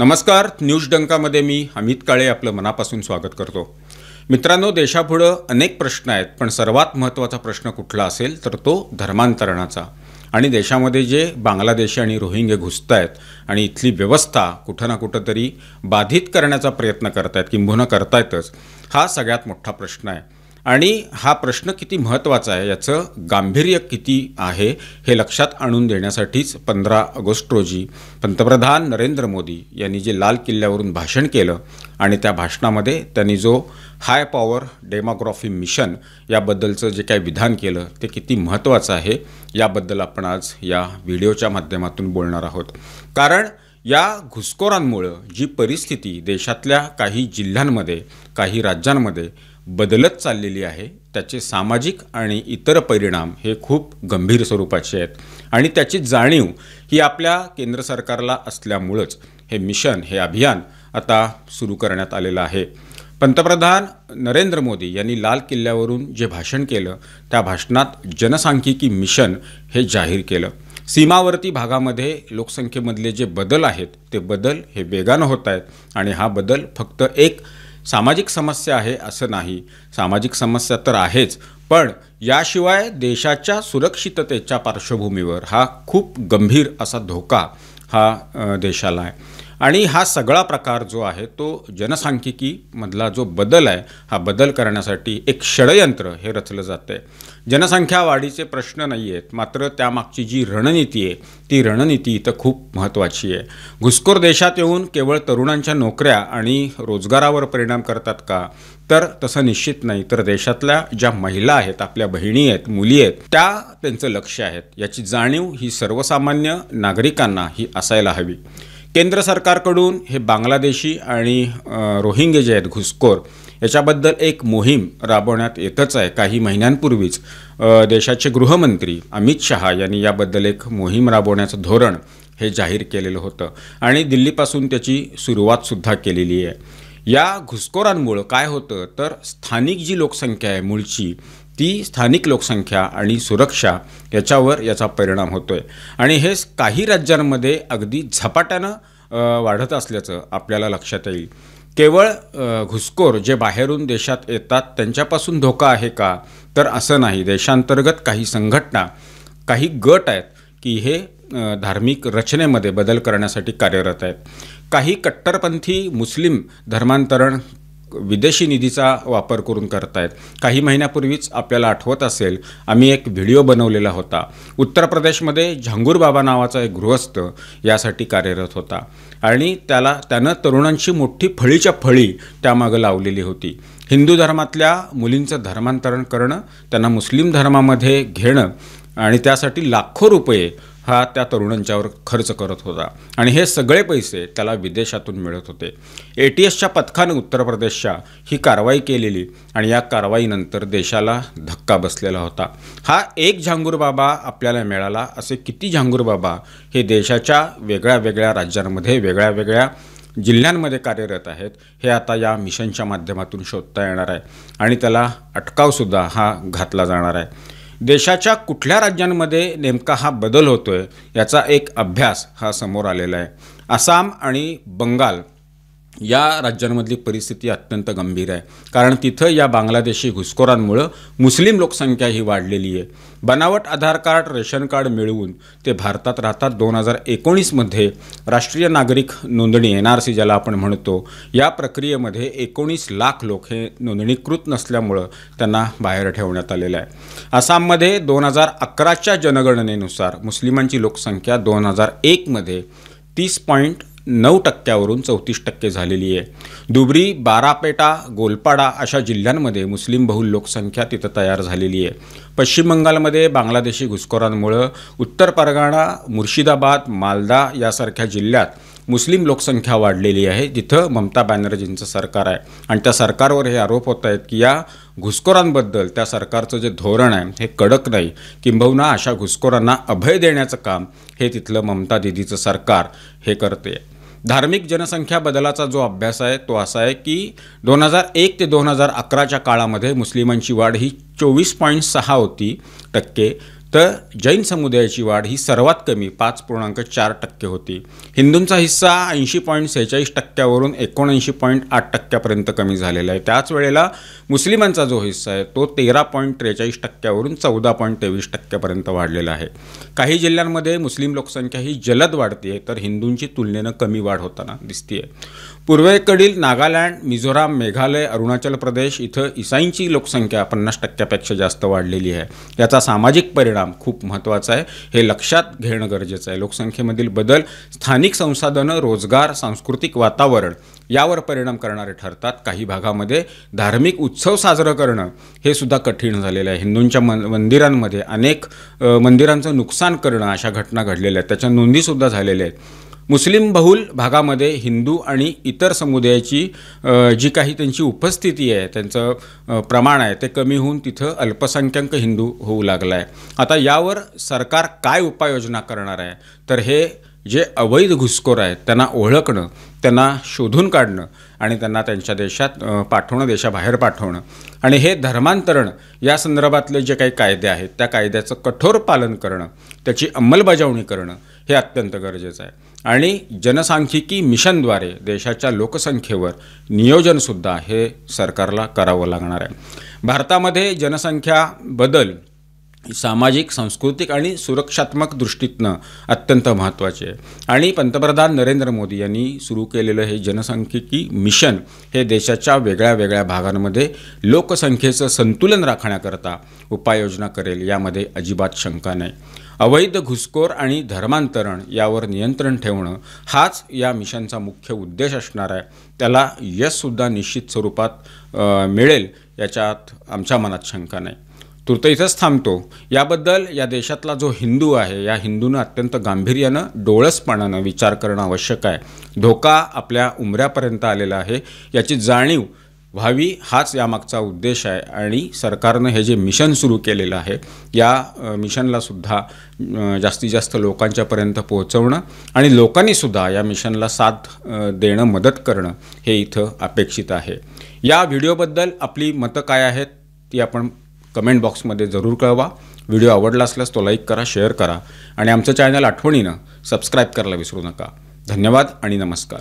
नमस्कार. न्यूज डंकामध्ये मी अमित काळे आपलं मनापासून स्वागत करतो. मित्रांनो, देशापुढे अनेक प्रश्न आहेत, पण सर्वात महत्त्वाचा प्रश्न कुठला असेल तर तो धर्मांतरणाचा. आणि देशामध्ये जे बांगलादेशी आणि रोहिंग्या घुसत आहेत आणि इथली व्यवस्था कुठं ना कुठं तरी बाधित करण्याचा प्रयत्न करतायत, किंबहुना करतायतच, हा सगळ्यात मोठा प्रश्न आहे. आणि हा प्रश्न किती महत्त्वाचा आहे, याचं गांभीर्य किती आहे हे लक्षात आणून देण्यासाठीच 15 ऑगस्ट रोजी पंतप्रधान नरेंद्र मोदी यांनी जे लाल किल्ल्यावरून भाषण केलं आणि त्या भाषणामध्ये त्यांनी जो हाय पॉवर डेमोग्राफी मिशन याबद्दलचं जे काही विधान केलं ते किती महत्त्वाचं आहे याबद्दल आपण आज या व्हिडिओच्या माध्यमातून बोलणार आहोत. कारण या घुसखोरांमुळे जी परिस्थिती देशातल्या काही जिल्ह्यांमध्ये, काही राज्यांमध्ये बदलत चाललेली आहे, त्याचे सामाजिक आणि इतर परिणाम हे खूप गंभीर स्वरूपाचे आहेत. आणि त्याची जाणीव ही आपल्या केंद्र सरकारला असल्यामुळेच हे मिशन, हे अभियान आता सुरू करण्यात आलेलं आहे. पंतप्रधान नरेंद्र मोदी यांनी लाल किल्ल्यावरून जे भाषण केलं त्या भाषणात जनसांख्यिकी मिशन हे जाहीर केलं. सीमावर्ती भागामध्ये लोकसंख्येमधले जे बदल आहेत ते बदल हे वेगानं होत आहेत. आणि हा बदल फक्त एक सामाजिक समस्या आहे असं नाही, सामाजिक समस्या तर आहेच, पण याशिवाय देशाच्या सुरक्षिततेच्या पार्श्वभूमीवर हा खूप गंभीर असा धोका हा देशाला आहे. आणि हा सगळा प्रकार जो आहे तो जनसांख्यिकीमधला जो बदल आहे, हा बदल करण्यासाठी एक षडयंत्र हे रचलं जातं आहे. जनसंख्या वाढीचे प्रश्न नाही आहेत, मात्र त्यामागची जी रणनीती आहे ती रणनीती इथं खूप महत्त्वाची आहे. घुसखोर देशात येऊन केवळ तरुणांच्या नोकऱ्या आणि रोजगारावर परिणाम करतात का, तर तसं निश्चित नाही. तर देशातल्या ज्या महिला आहेत, आपल्या बहिणी आहेत, मुली आहेत, त्यांचं लक्ष आहेत. याची जाणीव ही सर्वसामान्य नागरिकांना ही असायला हवी. केंद्र सरकारकडून हे बांगलादेशी आणि रोहिंग्या जे आहेत घुसखोर, याच्याबद्दल एक मोहीम राबवण्यात येतच आहे. काही महिन्यांपूर्वीच देशाचे गृहमंत्री अमित शहा यांनी याबद्दल एक मोहीम राबवण्याचं धोरण हे जाहीर केलेलं होतं आणि दिल्लीपासून त्याची सुरुवातसुद्धा केलेली आहे. या घुसखोरांमुळं काय होतं तर स्थानिक जी लोकसंख्या आहे मूळची, ती स्थानिक लोकसंख्या आणि सुरक्षा याच्यावर याचा परिणाम होतो आहे. आणि हे काही राज्यांमध्ये अगदी झपाट्यानं वाढत असल्याचं आपल्याला लक्षात येईल. केवळ घुसखोर जे बाहेरून देशात येतात त्यांच्यापासून धोका आहे का, तर असं नाही. देशांतर्गत काही संघटना, काही गट आहेत की हे धार्मिक रचनेमध्ये बदल करण्यासाठी कार्यरत आहेत. काही कट्टरपंथी मुस्लिम धर्मांतरण विदेशी निधीचा वापर करून करतायत. काही महिन्यापूर्वीच आपल्याला आठवत असेल, आम्ही एक व्हिडिओ बनवलेला होता. उत्तर प्रदेशमध्ये झांगूर बाबा नावाचा एक गृहस्थ यासाठी कार्यरत होता आणि त्यानं तरुणांची मोठी फळीच्या फळी त्यामागं लावलेली होती. हिंदू धर्मातल्या मुलींचं धर्मांतरण करणं, त्यांना मुस्लिम धर्मामध्ये घेणं आणि त्यासाठी लाखो रुपये हा त्या तरुणांच्यावर खर्च करत होता. आणि हे सगळे पैसे त्याला विदेशातून मिळत होते. ATSच्या पथकानं उत्तर प्रदेशच्या ही कारवाई केलेली आणि या कारवाईनंतर देशाला धक्का बसलेला होता. हा एक झांगूर बाबा आपल्याला मिळाला, असे किती झांगूर बाबा हे देशाच्या वेगळ्या वेगळ्या राज्यांमध्ये, वेगळ्या वेगळ्या जिल्ह्यांमध्ये कार्यरत आहेत, हे आता या मिशनच्या माध्यमातून शोधता येणार आहे. आणि त्याला अटकावसुद्धा हा घातला जाणार आहे. देशाच्या कुठल्या राज्यांमध्ये नेमका हा बदल होतोय याचा एक अभ्यास हा समोर आलेला आहे. आसाम आणि बंगाल या राज्यांमधली परिस्थिती अत्यंत गंभीर आहे. कारण तिथं या बांगलादेशी घुसखोरांमुळं मुस्लिम लोकसंख्या ही वाढलेली आहे. बनावट आधार कार्ड, रेशन कार्ड मिळवून ते भारतात राहतात. 2019मध्ये राष्ट्रीय नागरिक नोंदणी NRC ज्याला आपण म्हणतो, या प्रक्रियेमध्ये 19 लाख लोक हे नोंदणीकृत नसल्यामुळं त्यांना बाहेर ठेवण्यात आलेलं आहे. आसाममध्ये 2011च्या जनगणनेनुसार मुस्लिमांची लोकसंख्या 2001मध्ये 30.9% 34% झालेली आहे. दुबरी, बारापेटा, गोलपाडा अशा जिल्ह्यांमध्ये मुस्लिम बहुल लोकसंख्या तिथं तयार झालेली आहे. पश्चिम बंगालमध्ये बांगलादेशी घुसखोरांमुळं उत्तर परगणा, मुर्शिदाबाद, मालदा यासारख्या जिल्ह्यात मुस्लिम लोकसंख्या वाढलेली आहे, जिथं ममता बॅनर्जींचं सरकार आहे. आणि त्या सरकारवर हे आरोप होत आहेत की या घुसखोरांबद्दल त्या सरकारचं जे धोरण आहे हे कडक नाही, किंबहुना अशा घुसखोरांना अभय देण्याचं काम हे तिथलं ममता दिदीचं सरकार हे करते. धार्मिक जनसंख्या बदलाचा जो अभ्यास आहे तो असा आहे की 2001 ते 2011च्या काळामध्ये मुस्लिमांची वाढ ही 24.6% तर जैन समुदायाची वाढ ही सर्वात कमी 5.4% होती. हिंदूंचा हिस्सा 80.46%वरून 79.8%पर्यंत कमी झालेला आहे. त्याच वेळेला मुस्लिमांचा जो हिस्सा आहे तो 13.43%वरून 14.23%पर्यंत वाढलेला आहे. काही जिल्ह्यांमध्ये मुस्लिम लोकसंख्या ही जलद वाढते तर हिंदूंची तुलनेनं कमी वाढ होताना दिसते. पूर्वेकडील नागालँड, मिझोराम, मेघालय, अरुणाचल प्रदेश इथं ईसाईंची लोकसंख्या 50%पेक्षा जास्त वाढलेली आहे. याचा सामाजिक परिणाम खूप महत्त्वाचा आहे, हे लक्षात घेणं गरजेचं आहे. लोकसंख्येमधील बदल स्थानिक संसाधनं, रोजगार, सांस्कृतिक वातावरण यावर परिणाम करणारे ठरतात. काही भागामध्ये धार्मिक उत्सव साजरं करणं हे सुद्धा कठीण झालेलं आहे. हिंदूंच्या मंदिरांमध्ये अनेक मंदिरांचं नुकसान करणं अशा घटना घडलेल्या आहेत, त्याच्या नोंदीसुद्धा झालेल्या आहेत. मुस्लिम बहुल भागामध्ये हिंदू आणि इतर समुदायाची जी काही त्यांची उपस्थिती आहे, त्यांचं प्रमाण आहे ते कमी होऊन तिथं अल्पसंख्याक हिंदू होऊ लागला आहे. आता यावर सरकार काय उपाययोजना करणार आहे, तर हे जे अवैध घुसखोर आहेत त्यांना ओळखणं, त्यांना शोधून काढणं आणि त्यांना त्यांच्या देशात पाठवणं, देशाबाहेर पाठवणं आणि हे धर्मांतरण या संदर्भातले जे काही कायदे आहेत त्या कायद्याचं कठोर पालन करणं, त्याची अंमलबजावणी करणं हे अत्यंत गरजेचं आहे. आणि जनसांख्यिकी मिशनद्वारे देशाच्या लोकसंख्येवर नियोजनसुद्धा हे सरकारला करावं लागणार आहे. भारतामध्ये जनसंख्या बदल सामाजिक, सांस्कृतिक आणि सुरक्षात्मक दृष्टीतनं अत्यंत महत्त्वाचे आहे. आणि पंतप्रधान नरेंद्र मोदी यांनी सुरू केलेलं हे जनसांख्यिकी मिशन हे देशाच्या वेगळ्या वेगळ्या भागांमध्ये लोकसंख्येचं संतुलन राखण्याकरता उपाययोजना करेल, यामध्ये अजिबात शंका नाही. अवैध घुसखोर आणि धर्मांतरण यावर नियंत्रण ठेवणं हाच या मिशनचा मुख्य उद्देश असणार आहे. त्याला यशसुद्धा निश्चित स्वरूपात मिळेल याच्यात आमच्या मनात शंका नाही. तूर्त इथंच थांबतो. याबद्दल या देशातला जो हिंदू आहे, या हिंदूनं अत्यंत गांभीर्यानं, डोळसपणानं विचार करणं आवश्यक आहे. धोका आपल्या उंबऱ्यापर्यंत आलेला आहे, याची जाणीव व्हावी हाच यामागचा उद्देश आहे. आणि सरकारनं हे जे मिशन सुरू केलेलं आहे या मिशनलासुद्धा जास्तीत जास्त लोकांच्यापर्यंत पोहोचवणं आणि लोकांनीसुद्धा या मिशनला साथ देणं, मदत करणं हे इथं अपेक्षित आहे. या व्हिडिओबद्दल आपली मतं काय आहेत ती आपण कमेंट बॉक्समध्ये जरूर कळवा. व्हिडिओ आवडला असल्यास तो लाईक करा, शेअर करा आणि आमचं चॅनल आठवणीनं सबस्क्राईब करायला विसरू नका. धन्यवाद आणि नमस्कार.